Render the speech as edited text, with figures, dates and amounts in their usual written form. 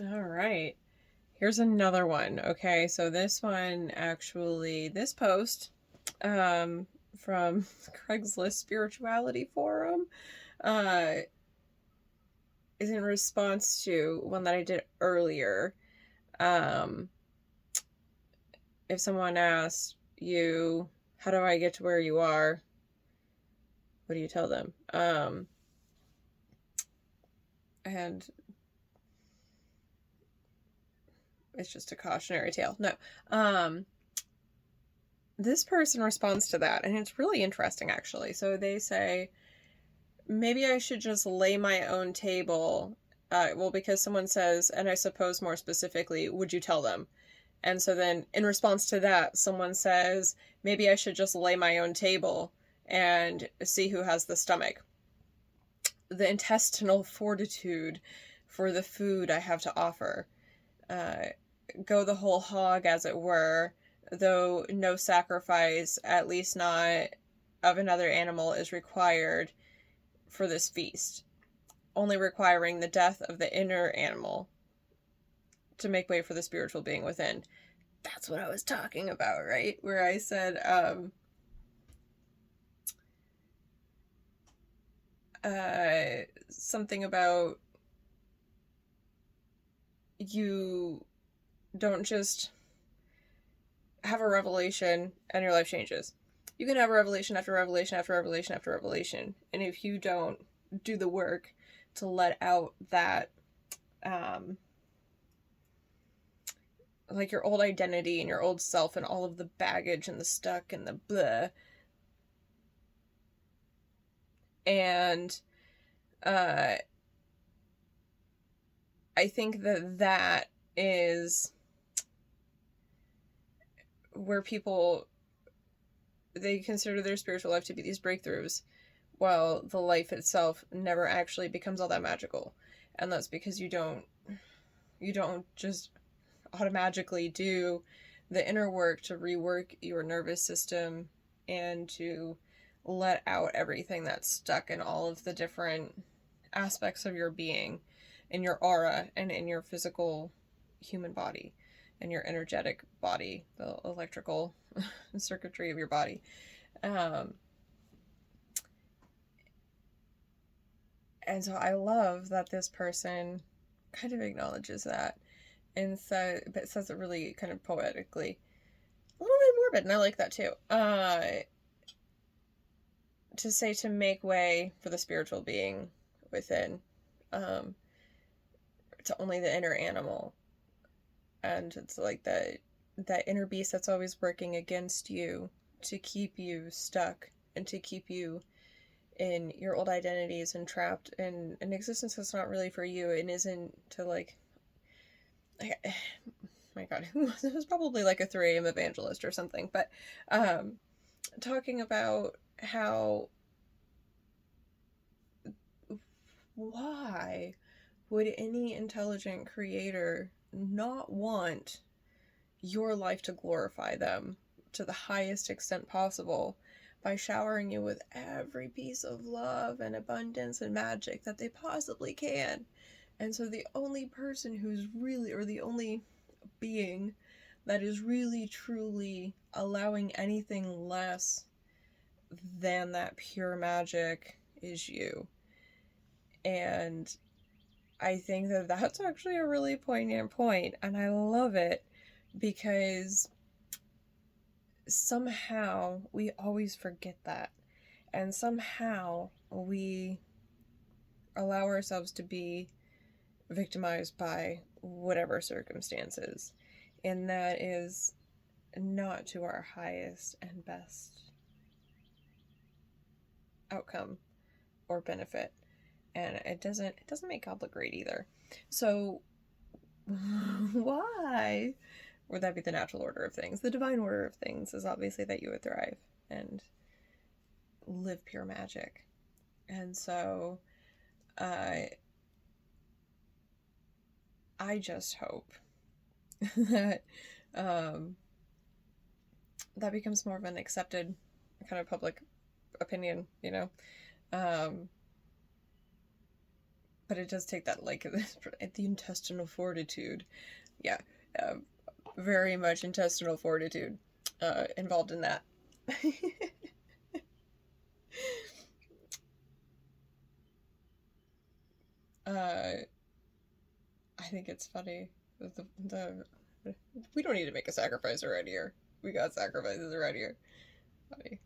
All right. Here's another one. Okay, so this one actually, this post from Craigslist Spirituality Forum uh, is in response to one that I did earlier. Um, if someone asked you, how do I get to where you are? What do you tell them? And it's just a cautionary tale. No. Um, this person responds to that, and it's really interesting, actually. So they say, maybe I should just lay my own table. Well, because someone says, and I suppose more specifically, would you tell them? And so then in response to that, someone says, maybe I should just lay my own table and see who has the stomach. The intestinal fortitude for the food I have to offer. Uh, go the whole hog, as it were, though no sacrifice, at least not of another animal, is required for this feast, only requiring the death of the inner animal to make way for the spiritual being within. That's what I was talking about, right? Where I said, something about you don't just have a revelation and your life changes. You can have a revelation after revelation after revelation after revelation. And if you don't do the work to let out that, um, like your old identity and your old self and all of the baggage and the stuck and the blah, and uh, I think that that is where people, they consider their spiritual life to be these breakthroughs, while the life itself never actually becomes all that magical. And that's because you don't just automatically do the inner work to rework your nervous system and to let out everything that's stuck in all of the different aspects of your being, in your aura and in your physical human body and your energetic body, the electrical circuitry of your body. Um, and so I love that this person kind of acknowledges that, and so, but says it really kind of poetically, a little bit morbid, and I like that too. To say to make way for the spiritual being within, um, to only the inner animal, and it's like that inner beast that's always working against you to keep you stuck and to keep you in your old identities and trapped in an existence that's not really for you and isn't to like, my god, it was probably like a 3 a.m. evangelist or something, but um talking about how, why would any intelligent creator not want your life to glorify them to the highest extent possible by showering you with every piece of love and abundance and magic that they possibly can. And so the only person who's really, or the only being that is really truly allowing anything less than that pure magic is you. And I think that that's actually a really poignant point, and I love it because somehow we always forget that. And somehow we allow ourselves to be victimized by whatever circumstances. And that is not to our highest and best outcome or benefit. And it doesn't make God look great either. So why would that be the natural order of things? The divine order of things is obviously that you would thrive and live pure magic. And so uh, I just hope that um, that becomes more of an accepted kind of public opinion, you know? Um, but it does take that, like, the intestinal fortitude. Yeah, very much intestinal fortitude involved in that. I think it's funny. We don't need to make a sacrifice right here. We got sacrifices right here. Funny.